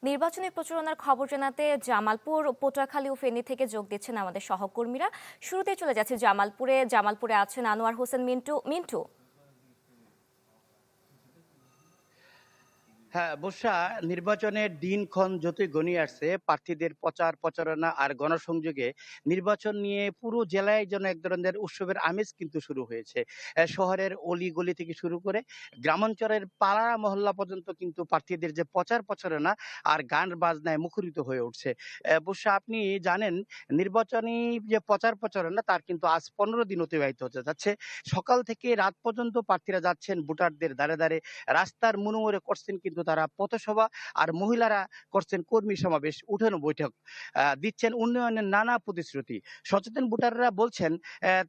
নির্বাচনী প্রচারণার খবর জানাতে জামালপুর, পটুয়াখালী ও ফেনী থেকে যোগ দিচ্ছেন আমাদের সহকর্মীরা। শুরুতেই চলে যাচ্ছে জামালপুরে আছেন আনোয়ার হোসেন মিন্টু। হ্যাঁ, বর্ষা নির্বাচনের দিনক্ষণ যতই ঘনিয়ে আসছে, প্রার্থীদের প্রচার প্রচারণা আর গণসংযোগে নির্বাচন নিয়ে পুরো জেলায় যেন এক ধরনের উৎসবের আমেজ কিন্তু শুরু হয়েছে। শহরের অলিগলি থেকে শুরু করে গ্রামাঞ্চলের পাড়া মহল্লা পর্যন্ত কিন্তু প্রার্থীদের যে প্রচার প্রচারণা আর গান বাজনায় মুখরিত হয়ে উঠছে। বর্ষা, আপনি জানেন নির্বাচনী যে প্রচার প্রচারণা তার কিন্তু আজ 15 দিন অতিবাহিত হতে যাচ্ছে। সকাল থেকে রাত পর্যন্ত প্রার্থীরা যাচ্ছেন ভোটারদের দ্বারে দ্বারে, রাস্তার মোড়ে করছেন কিন্তু তারা পথসভা, আর মহিলারা করছেন কর্মী সমাবেশ, উঠানো বৈঠক, দিচ্ছেন উন্নয়নের নানা প্রতিশ্রুতি। সচেতন ভোটাররা বলছেন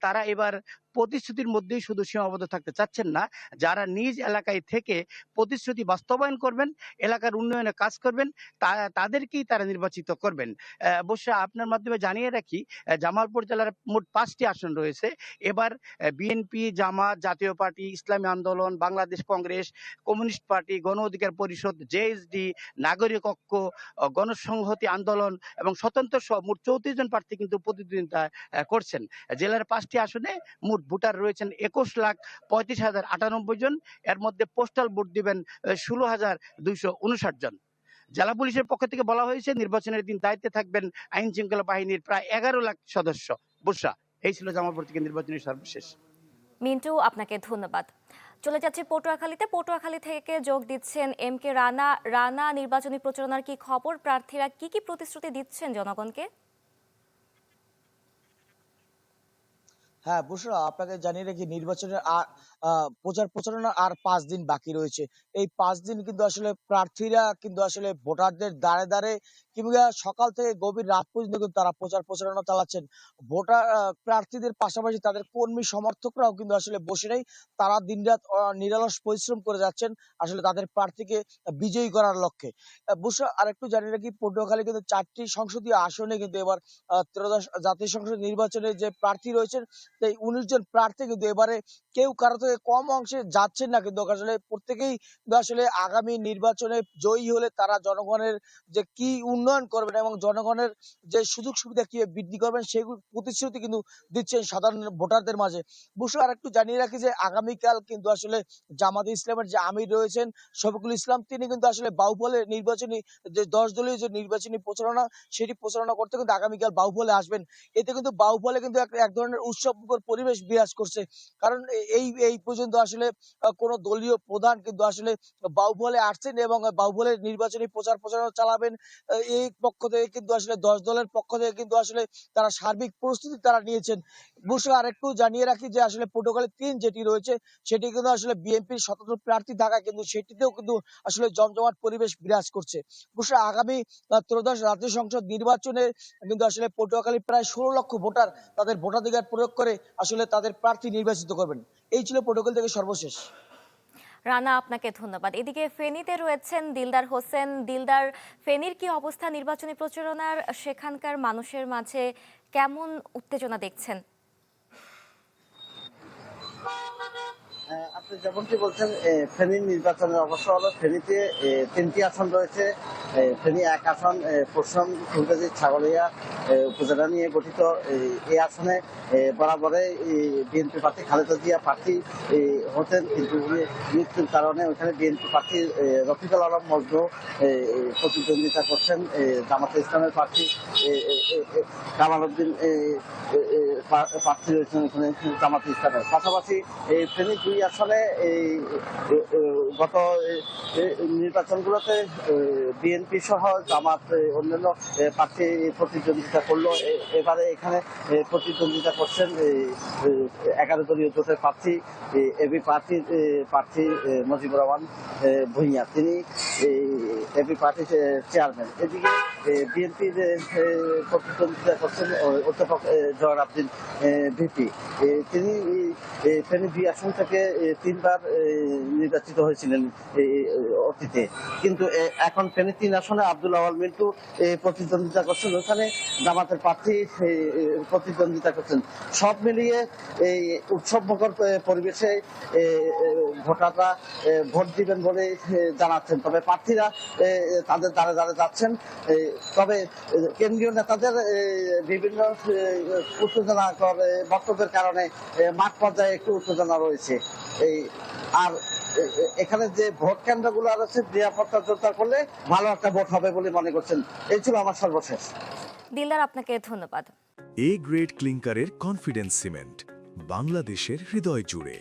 তারা এবার প্রতিশ্রুতির মধ্যেই শুধু সীমাবদ্ধ থাকতে চাচ্ছেন না, যারা নিজ এলাকায় থেকে প্রতিশ্রুতি বাস্তবায়ন করবেন, এলাকার উন্নয়নে কাজ করবেন, তাদেরকেই তারা নির্বাচিত করবেন। অবশ্য আপনার মাধ্যমে জানিয়ে রাখি, জামালপুর জেলার মোট 5টি আসন রয়েছে। এবার বিএনপি, জামাত, জাতীয় পার্টি, ইসলামী আন্দোলন, বাংলাদেশ কংগ্রেস, কমিউনিস্ট পার্টি, গণ অধিকার পরিষদ, জেএসডি, নাগরিক ঐক্য, গণসংহতি আন্দোলন এবং স্বতন্ত্র সহ মোট 34 জন প্রার্থী কিন্তু প্রতিদ্বন্দ্বিতা করছেন। জেলার 5টি আসনে মোট ভোটার রয়েছেন 21,35,098 জন। এর মধ্যে পোস্টাল ভোট দিবেন 16,259 জন। জেলা পুলিশের পক্ষ থেকে বলা হয়েছে, নির্বাচনের দিন দায়িত্বে থাকবেন আইন শৃঙ্খলা বাহিনীর প্রায় 11 লাখ সদস্য। বুসরা, এই ছিল জামালপুর থেকে নির্বাচনী সর্বশেষ। মিন্টু, আপনাকে ধন্যবাদ। চলে যাচ্ছে পটুয়াখালী থেকে যোগ দিচ্ছেন MK রানা। নির্বাচনী প্রচারণার কি খবর? প্রার্থীরা কি প্রতিশ্রুতি দিচ্ছেন জনগণকে? হ্যাঁ, বুশরা, আপনাকে জানিয়ে রাখি নির্বাচনের প্রচার প্রচারণা আর 5 দিন বাকি রয়েছে। এই 5 দিন কিন্তু আসলে প্রার্থীরা কিন্তু আসলে ভোটারদের দ্বারে দ্বারে কিংবা সকাল থেকে গভীর রাত পর্যন্ত কিন্তু তারা প্রচার প্রচারণা চালাচ্ছেন। প্রার্থীদের পাশাপাশি তাদের কর্মী সমর্থকরাও কিন্তু আসলে বসে নেই। তারা দিনরাত নিরলস পরিশ্রম করে যাচ্ছেন আসলে তাদের প্রার্থীকে বিজয়ী করার লক্ষ্যে। বুশরা, আরেকটু জানিয়ে রাখি, পটুয়াখালী কিন্তু 4টি সংসদীয় আসনে কিন্তু এবার ত্রয়োদশ জাতীয় সংসদ নির্বাচনে যে প্রার্থী রয়েছেন, এই 19 জন প্রার্থী কিন্তু এবারে কেউ কারো থেকে কম অংশে যাচ্ছেন না, কিন্তু আসলে প্রত্যেকেই আসলে আগামী নির্বাচনে জয়ী হলে তারা জনগণের যে কি উন্নয়ন করবেন এবং জনগণের যে সুযোগ সুবিধা কিভাবে বৃদ্ধি করবেন সেই প্রতিশ্রুতি কিন্তু দিচ্ছেন সাধারণ ভোটারদের মাঝে। বুঝলো, আর একটু জানিয়ে রাখি যে আগামীকাল কিন্তু আসলে জামাতে ইসলামের যে আমির রয়েছেন শফিকুল ইসলাম, তিনি কিন্তু আসলে বাহুবলে নির্বাচনী যে 10 দলীয় যে নির্বাচনী প্রচারণা সেটি প্রচারণা করতে কিন্তু আগামীকাল বাহুবলে আসবেন। এতে কিন্তু বাহুবলে কিন্তু এক ধরনের উৎসবমুখর পরিবেশ বিরাজ করছে। কারণ এই পর্যন্ত আসলে কোন দলীয় প্রধান কিন্তু আসলে বাহুবলে আসছেন এবং বাহুবলে নির্বাচনী প্রচার প্রচারণা চালাবেন। এই পক্ষ থেকে কিন্তু আসলে 10 দলের পক্ষ থেকে কিন্তু আসলে তারা সার্বিক প্রস্তুতি তারা নিয়েছেন। বুঝলো, আর একটু জানিয়ে রাখি যে আসলে পটুয়াখালী 3 যেটি রয়েছে সেটি কিন্তু আসলে বিএনপির স্বতন্ত্র প্রার্থী থাকা কিন্তু সেটিতেও কিন্তু আসলে জমজমাট পরিবেশ বিরাজ করছে। বুঝলো, আগামী ত্রয়োদশ জাতীয় সংসদ নির্বাচনে কিন্তু আসলে পটুয়াখালী প্রায় 16 লক্ষ ভোটার তাদের ভোটাধিকার প্রয়োগ করে আসলে তাদের প্রার্থী নির্বাচিত করবেন। এই ছিল পটুয়াখালী থেকে সর্বশেষ। রানা, আপনাকে ধন্যবাদ। এদিকে ফেনীতে রয়েছেন দিলদার হোসেন। দিলদার, ফেনীর কি অবস্থা নির্বাচনী প্রচারণার? সেখানকার মানুষের মাঝে কেমন উত্তেজনা দেখছেন? আপনি যেমনটি বলছেন, ফেনীর নির্বাচনের অবস্থা হলো, ফেনীতে 3টি আসন রয়েছে। ফেনী 1 আসন পশ্চিম ফুলগাজী ছাগলিয়া উপজেলা নিয়ে গঠিত। এই আসনে বরাবরে বিএনপি প্রার্থী খালেদা জিয়া প্রার্থী হতেন, কিন্তু উনি মৃত্যুর কারণে ওখানে বিএনপি প্রার্থী রফিকুল আলম মজনু প্রতিদ্বন্দ্বিতা করছেন। জামাতে ইসলামের প্রার্থী কামাল উদ্দিন প্রার্থী রয়েছেন এখানে জামাতে ইসলামের। পাশাপাশি ফেনী 2 আসনে গত নির্বাচনগুলোতে বিএনপি সহ জামাত অন্যান্য প্রার্থী প্রতিদ্বন্দ্বিতা করলো। এবারে এখানে প্রতিদ্বন্দ্বিতা করছেন 11 দলীয় জোটের প্রার্থী এবি প্রার্থী মুজিবুর রহমান ভূঁইয়া, তিনি এবি পার্টির চেয়ারম্যান। এদিকে বিএনপির প্রতিদ্বন্দ্বিতা করছেন অধ্যাপক জওয়ার আব্দিন ভিপি। তিনি ফেনী ২ আসন থেকে ৩ বার নির্বাচিত হয়েছিলেন অতীতে, কিন্তু এখন ফেনী ৩ আসনে আব্দুল আওয়াল মিন্টু প্রতিদ্বন্দ্বিতা করছেন, ওখানে জামাতের প্রার্থী প্রতিদ্বন্দ্বিতা করছেন। সব মিলিয়ে এই উৎসবমুখর পরিবেশে ভোটাররা ভোট দিবেন বলে জানাচ্ছেন। তবে প্রার্থীরা তাদের দ্বারে দ্বারে যাচ্ছেন। তবে কেন্দ্রীয় নেতাদের বিভিন্ন উত্তেজনাকর বক্তব্যের কারণে মাঠ পর্যায়ে একটু উত্তেজনা রয়েছে। আর এখানে যে ভোট কেন্দ্রগুলো আছে নিরাপত্তা জোরদার করলে ভালো একটা ভোট হবে বলে মনে করছেন। এই ছিল আমার সর্বশেষ। দিলদার, আপনাকে ধন্যবাদ। এ গ্রেড ক্লিংকারের কনফিডেন্স সিমেন্ট, বাংলাদেশের হৃদয় জুড়ে।